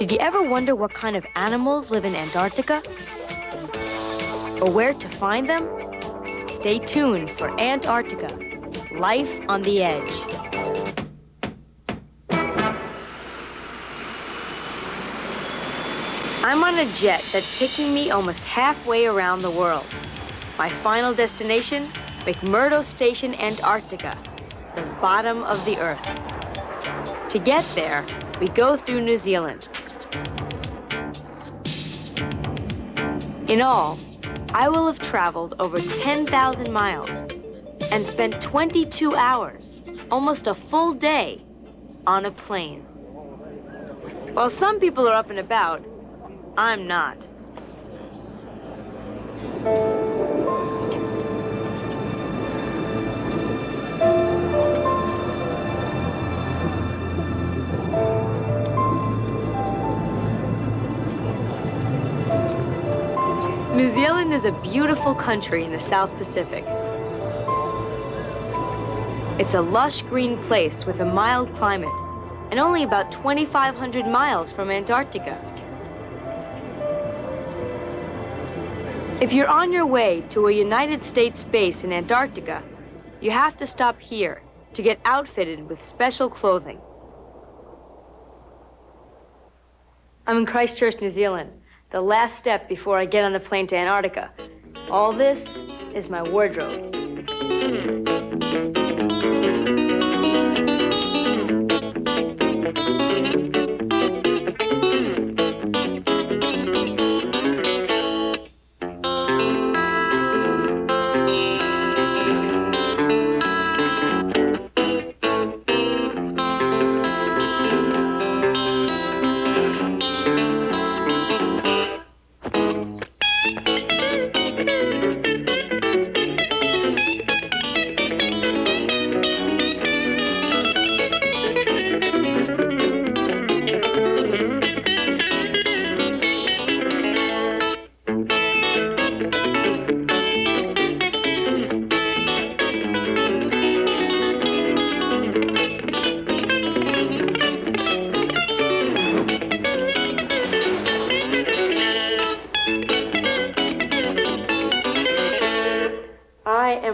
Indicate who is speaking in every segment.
Speaker 1: Did you ever wonder what kind of animals live in Antarctica? Or where to find them? Stay tuned for Antarctica, Life on the Edge. I'm on a jet that's taking me almost halfway around the world. My final destination, McMurdo Station, Antarctica, the bottom of the Earth. To get there, we go through New Zealand. In all, I will have traveled over 10,000 miles and spent 22 hours, almost a full day, on a plane. While some people are up and about, I'm not. New Zealand is a beautiful country in the South Pacific. It's a lush green place with a mild climate and only about 2,500 miles from Antarctica. If you're on your way to a United States base in Antarctica, you have to stop here to get outfitted with special clothing. I'm in Christchurch, New Zealand, the last step before I get on a plane to Antarctica. All this is my wardrobe.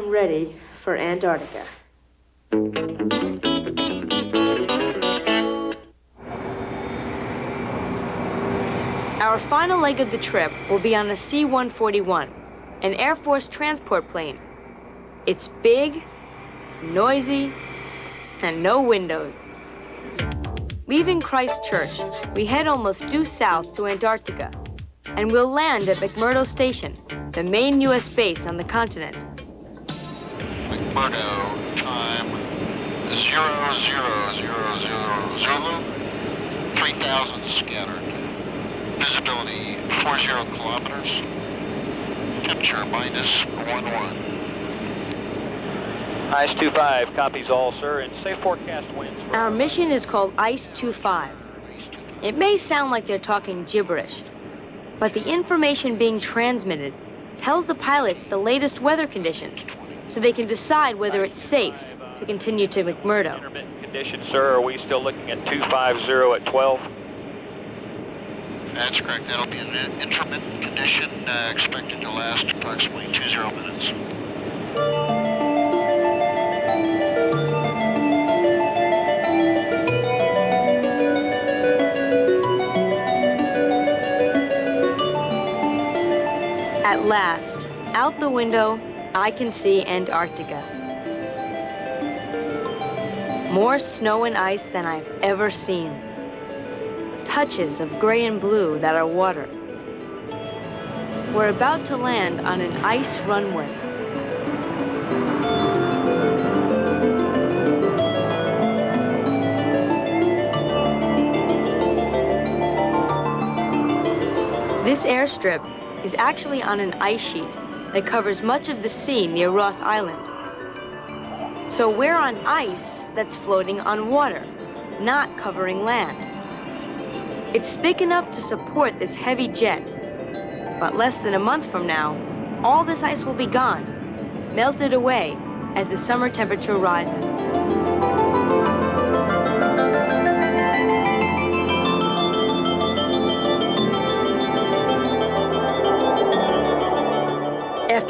Speaker 1: Ready for Antarctica. Our final leg of the trip will be on a C-141, an Air Force transport plane. It's big, noisy, and no windows. Leaving Christchurch, we head almost due south to Antarctica, and we'll land at McMurdo Station, the main U.S. base on the continent.
Speaker 2: McMurdo, time 0000 Zulu, 3,000 scattered. Visibility 40 kilometers. Temperature -11.
Speaker 3: Ice-25 copies all, sir, and safe forecast winds.
Speaker 1: Our mission is called Ice-25. It may sound like they're talking gibberish, but the information being transmitted tells the pilots the latest weather conditions, so they can decide whether it's safe to continue to McMurdo.
Speaker 3: Intermittent conditions, sir. Are we still looking at 250 at 12?
Speaker 2: That's correct. That'll be an intermittent condition expected to last approximately 20 minutes.
Speaker 1: At last, out the window, I can see Antarctica. More snow and ice than I've ever seen. Touches of gray and blue that are water. We're about to land on an ice runway. This airstrip is actually on an ice sheet that covers much of the sea near Ross Island. So we're on ice that's floating on water, not covering land. It's thick enough to support this heavy jet, but less than a month from now, all this ice will be gone, melted away as the summer temperature rises.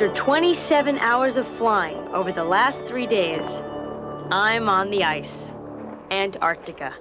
Speaker 1: After 27 hours of flying over the last 3 days, I'm on the ice, Antarctica.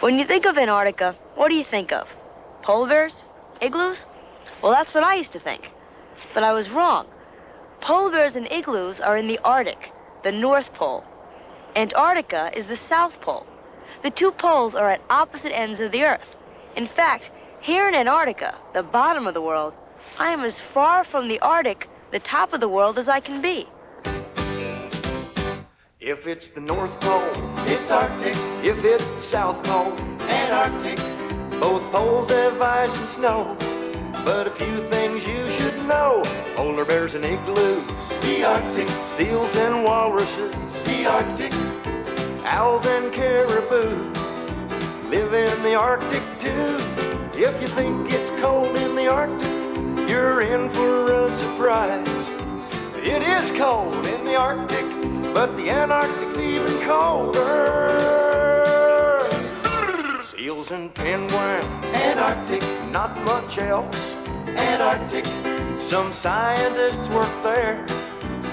Speaker 1: When you think of Antarctica, what do you think of? Polar bears? Igloos? Well, that's what I used to think. But I was wrong. Polar bears and igloos are in the Arctic, the North Pole. Antarctica is the South Pole. The two poles are at opposite ends of the Earth. In fact, here in Antarctica, the bottom of the world, I am as far from the Arctic, the top of the world, as I can be.
Speaker 4: If it's the North Pole, it's Arctic. If it's the South Pole, Antarctic. Both poles have ice and snow, but a few things you should know. Polar bears and igloos, the Arctic. Seals and walruses, the Arctic. Owls and caribou live in the Arctic too. If you think it's cold in the Arctic, you're in for a surprise. It is cold in the Arctic, but the Antarctic's even colder. Seals and penguins, Antarctic. Not much else, Antarctic. Some scientists work there,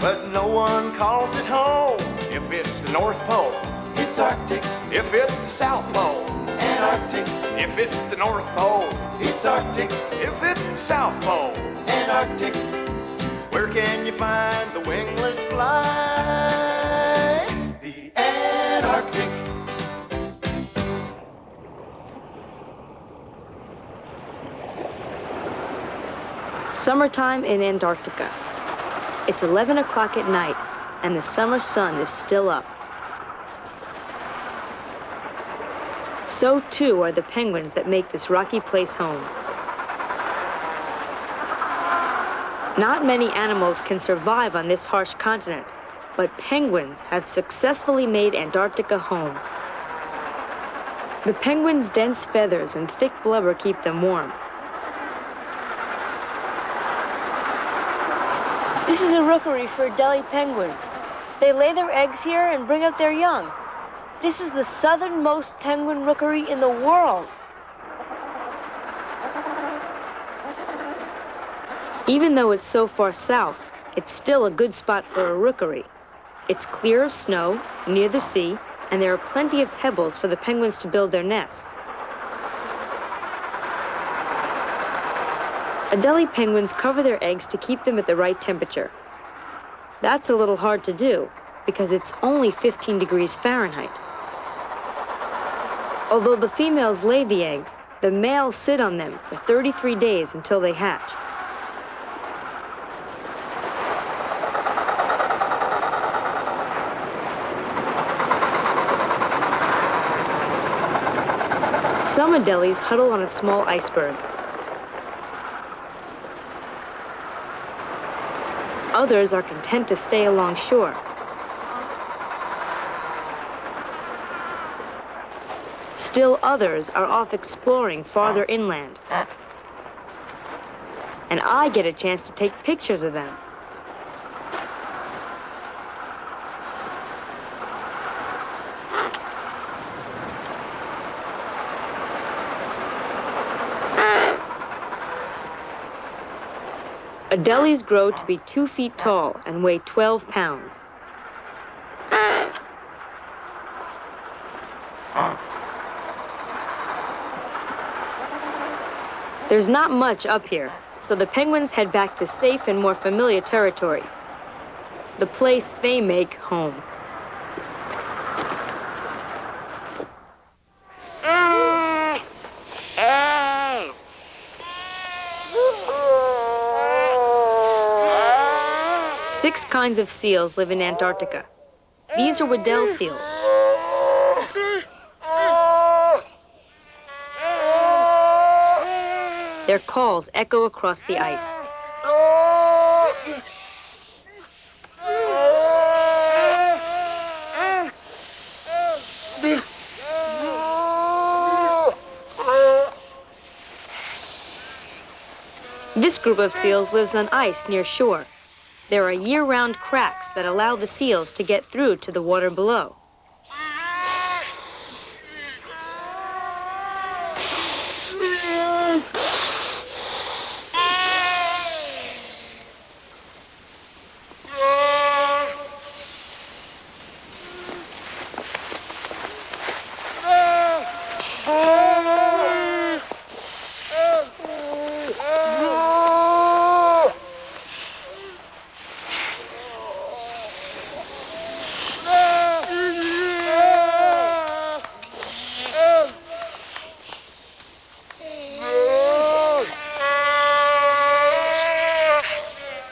Speaker 4: but no one calls it home. If it's the North Pole, it's Arctic. If it's the South Pole, Antarctic. If it's the North Pole, it's Arctic. If it's the South Pole, Antarctic. Where can you find the wingless fly? The Antarctic.
Speaker 1: Summertime in Antarctica. It's 11 o'clock at night, and the summer sun is still up. So too are the penguins that make this rocky place home. Not many animals can survive on this harsh continent, but penguins have successfully made Antarctica home. The penguins' dense feathers and thick blubber keep them warm. This is a rookery for Adelie penguins. They lay their eggs here and bring out their young. This is the southernmost penguin rookery in the world. Even though it's so far south, it's still a good spot for a rookery. It's clear of snow, near the sea, and there are plenty of pebbles for the penguins to build their nests. Adelie penguins cover their eggs to keep them at the right temperature. That's a little hard to do because it's only 15 degrees Fahrenheit. Although the females lay the eggs, the males sit on them for 33 days until they hatch. Some Adelies huddle on a small iceberg. Others are content to stay along shore. Still others are off exploring farther inland. And I get a chance to take pictures of them. Adelies grow to be 2 feet tall and weigh 12 pounds. There's not much up here, so the penguins head back to safe and more familiar territory. The place they make home. Six kinds of seals live in Antarctica. These are Weddell seals. Their calls echo across the ice. This group of seals lives on ice near shore. There are year-round cracks that allow the seals to get through to the water below.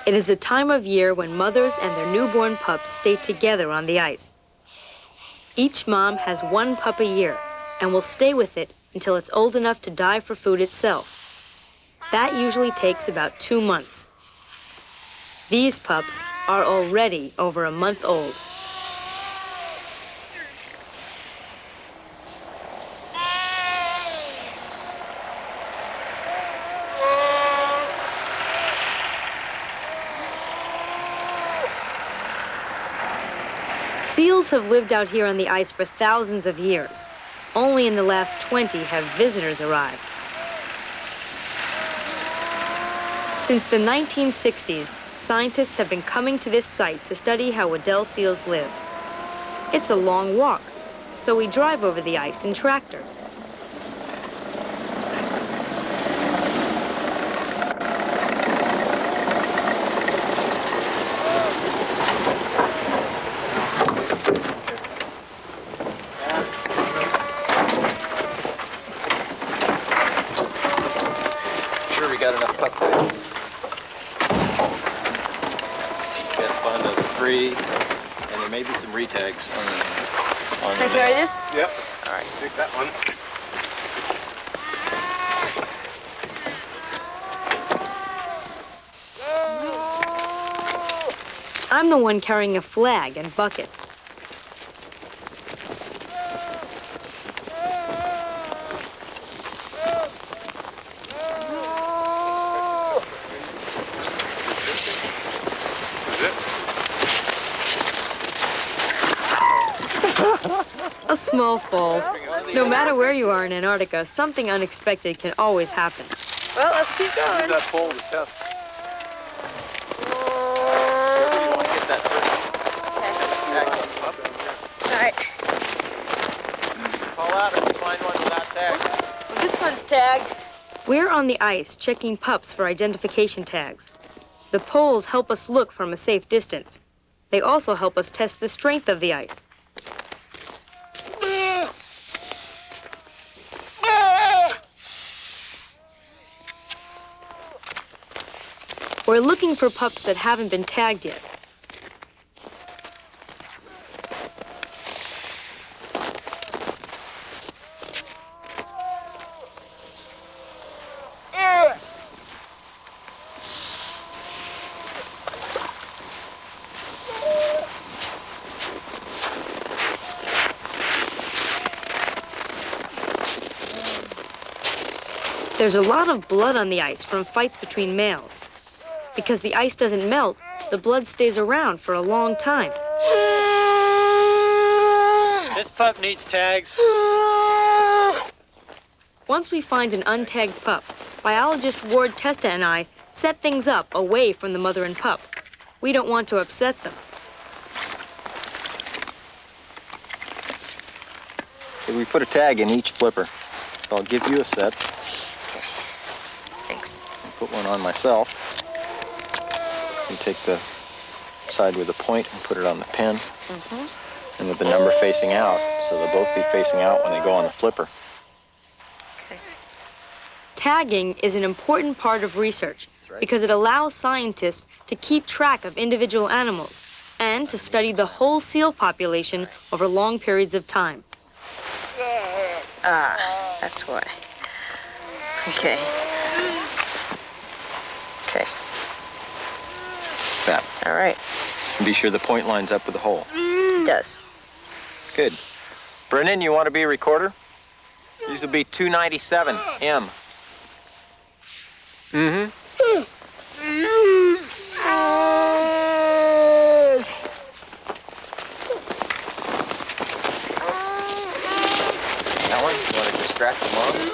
Speaker 1: It is a time of year when mothers and their newborn pups stay together on the ice. Each mom has one pup a year and will stay with it until it's old enough to dive for food itself. That usually takes about 2 months. These pups are already over a month old. Seals have lived out here on the ice for thousands of years. Only in the last 20 have visitors arrived. Since the 1960s, scientists have been coming to this site to study how Weddell seals live. It's a long walk, so we drive over the ice in tractors.
Speaker 5: Got enough pup bags. Got to find those 3, and there may be some retags on
Speaker 1: Can I carry this?
Speaker 6: Yep.
Speaker 5: All right.
Speaker 6: Take that one.
Speaker 1: I'm the one carrying a flag and bucket. A small fall. No matter where you are in Antarctica, something unexpected can always happen. Well, let's keep going.
Speaker 6: Use that pole to test.
Speaker 5: You want to get that first.
Speaker 1: All right.
Speaker 5: Call out if you find one without tags.
Speaker 1: Well, this one's tagged. We're on the ice checking pups for identification tags. The poles help us look from a safe distance. They also help us test the strength of the ice. We're looking for pups that haven't been tagged yet. There's a lot of blood on the ice from fights between males. Because the ice doesn't melt, the blood stays around for a long time.
Speaker 5: This pup needs tags.
Speaker 1: Once we find an untagged pup, biologist Ward Testa and I set things up away from the mother and pup. We don't want to upset them.
Speaker 5: We put a tag in each flipper. So I'll give you a set.
Speaker 1: Thanks.
Speaker 5: I'll put one on myself. You take the side with the point and put it on the pin. And with the number facing out, so they'll both be facing out when they go on the flipper.
Speaker 1: Okay. Tagging is an important part of research because it allows scientists to keep track of individual animals and to study the whole seal population over long periods of time.
Speaker 6: Ah, that's why. Okay. Okay.
Speaker 5: That.
Speaker 6: All right.
Speaker 5: Be sure the point lines up with the hole.
Speaker 6: It does.
Speaker 5: Good. Brennan, you want to be a recorder? These will be 297M. That one? You want to distract them off?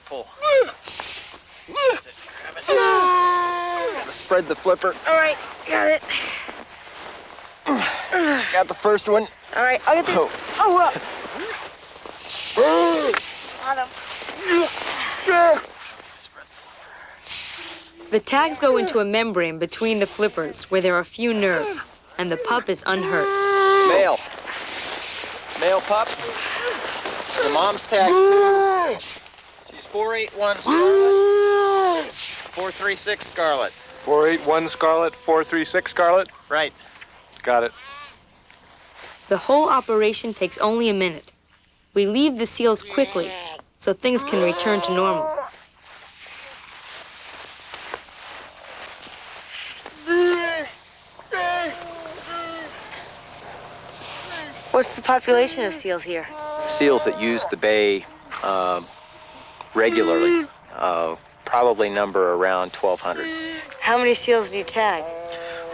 Speaker 5: Pull. Spread the flipper.
Speaker 6: All right, got it.
Speaker 5: Got the first one.
Speaker 6: All right, I'll get the...
Speaker 5: Oh.
Speaker 6: Got him.
Speaker 1: The tags go into a membrane between the flippers where there are few nerves, and the pup is unhurt.
Speaker 5: Male. Male pup. The mom's tag too. She's 481 Scarlet. 436 Scarlet.
Speaker 3: 481 Scarlet, 436 Scarlet.
Speaker 5: Right.
Speaker 3: Got it.
Speaker 1: The whole operation takes only a minute. We leave the seals quickly so things can return to normal. What's the population of seals here?
Speaker 5: Seals that use the bay regularly probably number around 1,200.
Speaker 1: How many seals do you tag?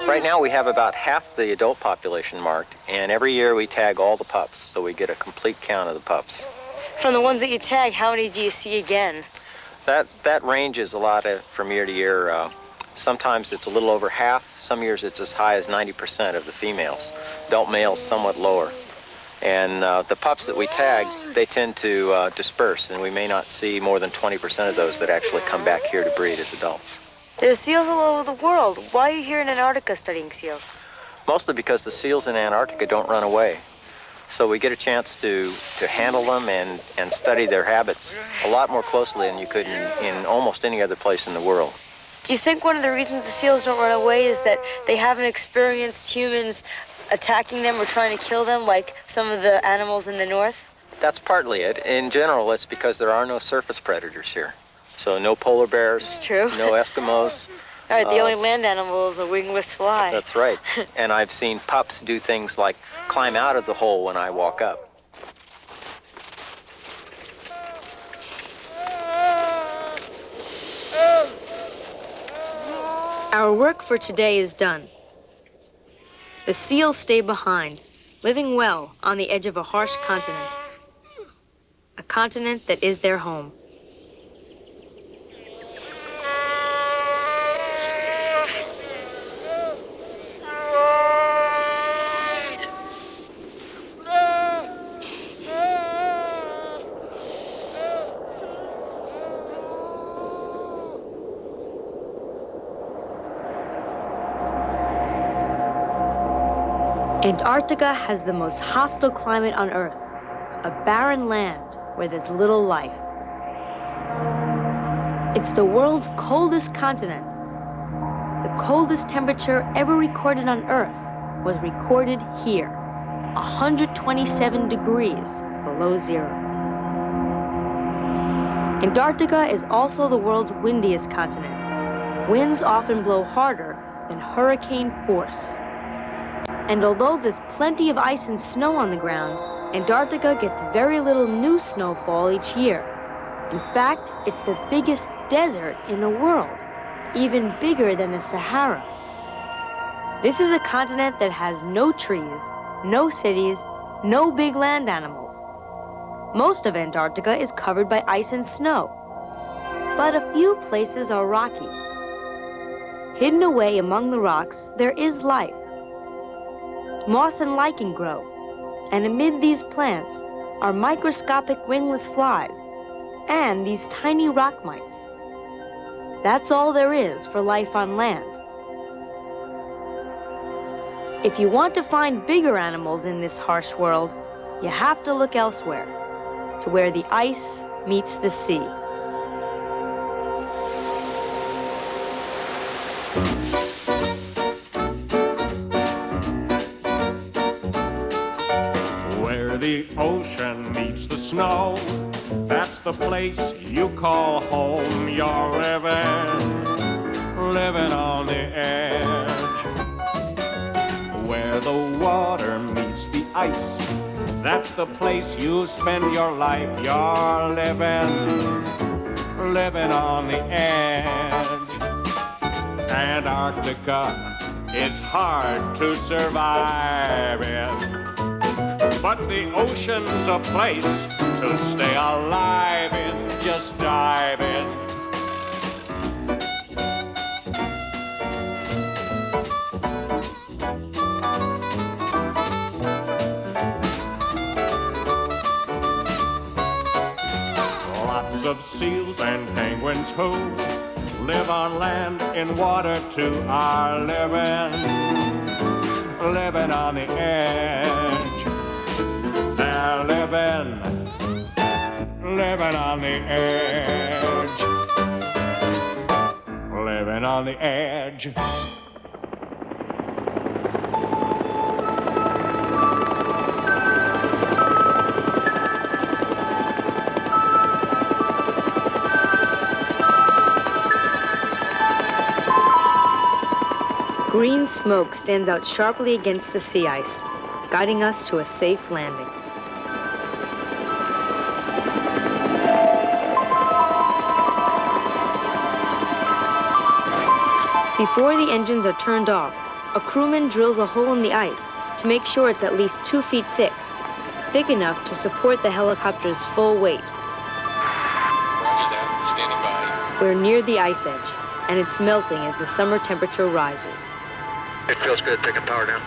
Speaker 5: Right now we have about half the adult population marked, and every year we tag all the pups, so we get a complete count of the pups.
Speaker 1: From the ones that you tag, how many do you see again?
Speaker 5: That ranges a lot from year to year. Sometimes it's a little over half. Some years it's as high as 90% of the females. Adult males somewhat lower. And the pups that we tag, they tend to disperse, and we may not see more than 20% of those that actually come back here to breed as adults.
Speaker 1: There's seals all over the world. Why are you here in Antarctica studying seals?
Speaker 5: Mostly because the seals in Antarctica don't run away. So we get a chance to handle them and study their habits a lot more closely than you could in almost any other place in the world.
Speaker 1: Do you think one of the reasons the seals don't run away is that they haven't experienced humans attacking them or trying to kill them like some of the animals in the north?
Speaker 5: That's partly it. In general, it's because there are no surface predators here. So no polar bears,
Speaker 1: It's true.
Speaker 5: no Eskimos.
Speaker 1: All right, the only land animal is a wingless fly.
Speaker 5: That's right. And I've seen pups do things like climb out of the hole when I walk up.
Speaker 1: Our work for today is done. The seals stay behind, living well on the edge of a harsh continent. A continent that is their home. Antarctica has the most hostile climate on Earth, a barren land where there's little life. It's the world's coldest continent. The coldest temperature ever recorded on Earth was recorded here, 127 degrees below zero. Antarctica is also the world's windiest continent. Winds often blow harder than hurricane force. And although there's plenty of ice and snow on the ground, Antarctica gets very little new snowfall each year. In fact, it's the biggest desert in the world, even bigger than the Sahara. This is a continent that has no trees, no cities, no big land animals. Most of Antarctica is covered by ice and snow, but a few places are rocky. Hidden away among the rocks, there is life. Moss and lichen grow, and amid these plants are microscopic wingless flies and these tiny rock mites. That's all there is for life on land. If you want to find bigger animals in this harsh world, you have to look elsewhere, to where the ice meets the sea.
Speaker 7: Where the ocean meets the snow, that's the place you call home. You're living on the edge. Where the water meets the ice, that's the place you spend your life. You're living on the edge. Antarctica is hard to survive in, but the ocean's a place to stay alive in. Just dive in. Lots of seals and penguins who live on land in water too are living on the edge. They're living on the edge. Living on the edge.
Speaker 1: Green smoke stands out sharply against the sea ice, guiding us to a safe landing. Before the engines are turned off, a crewman drills a hole in the ice to make sure it's at least 2 feet thick enough to support the helicopter's full weight.
Speaker 8: Roger that. Standing by.
Speaker 1: We're near the ice edge, and it's melting as the summer temperature rises.
Speaker 2: It feels good taking power down.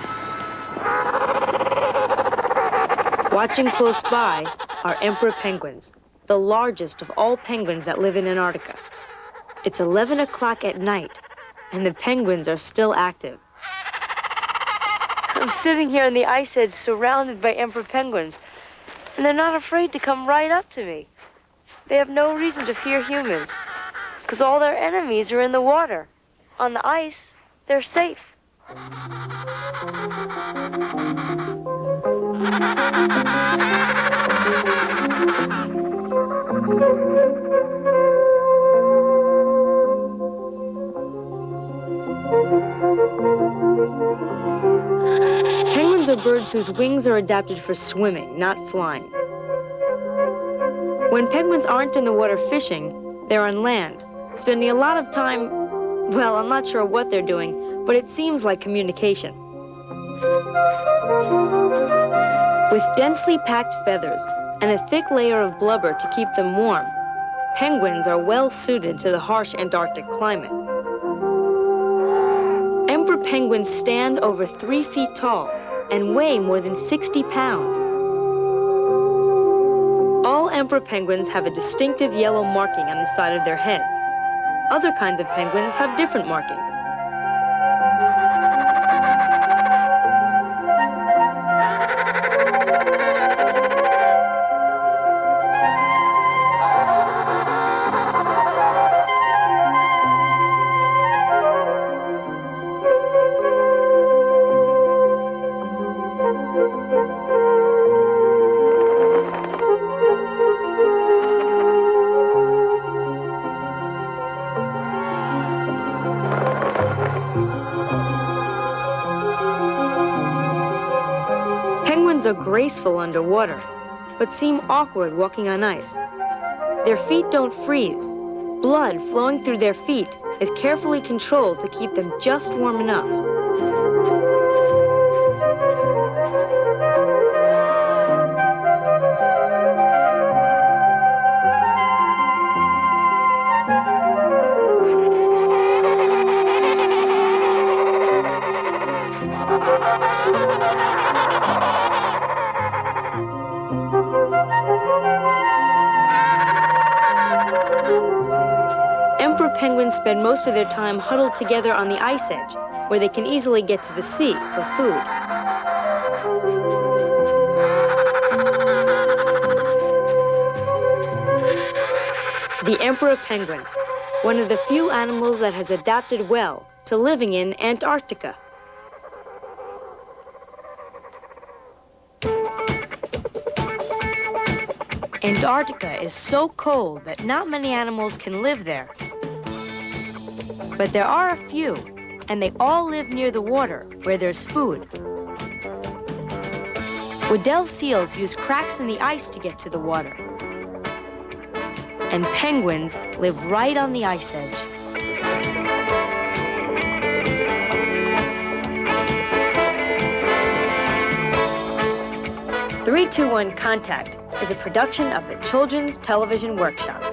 Speaker 1: Watching close by are emperor penguins, the largest of all penguins that live in Antarctica. It's 11 o'clock at night, and the penguins are still active. I'm sitting here on the ice edge surrounded by emperor penguins, and they're not afraid to come right up to me. They have no reason to fear humans, because all their enemies are in the water. On the ice, they're safe. Penguins are birds whose wings are adapted for swimming, not flying. When penguins aren't in the water fishing, they're on land, spending a lot of time, well, I'm not sure what they're doing, but it seems like communication. With densely packed feathers and a thick layer of blubber to keep them warm, penguins are well suited to the harsh Antarctic climate. Emperor penguins stand over 3 feet tall and weigh more than 60 pounds. All emperor penguins have a distinctive yellow marking on the side of their heads. Other kinds of penguins have different markings. Penguins are graceful underwater, but seem awkward walking on ice. Their feet don't freeze. Blood flowing through their feet is carefully controlled to keep them just warm enough. Emperor penguins spend most of their time huddled together on the ice edge, where they can easily get to the sea for food. The emperor penguin, one of the few animals that has adapted well to living in Antarctica. Antarctica is so cold that not many animals can live there. But there are a few, and they all live near the water where there's food. Weddell seals use cracks in the ice to get to the water. And penguins live right on the ice edge. 321 Contact is a production of the Children's Television Workshop.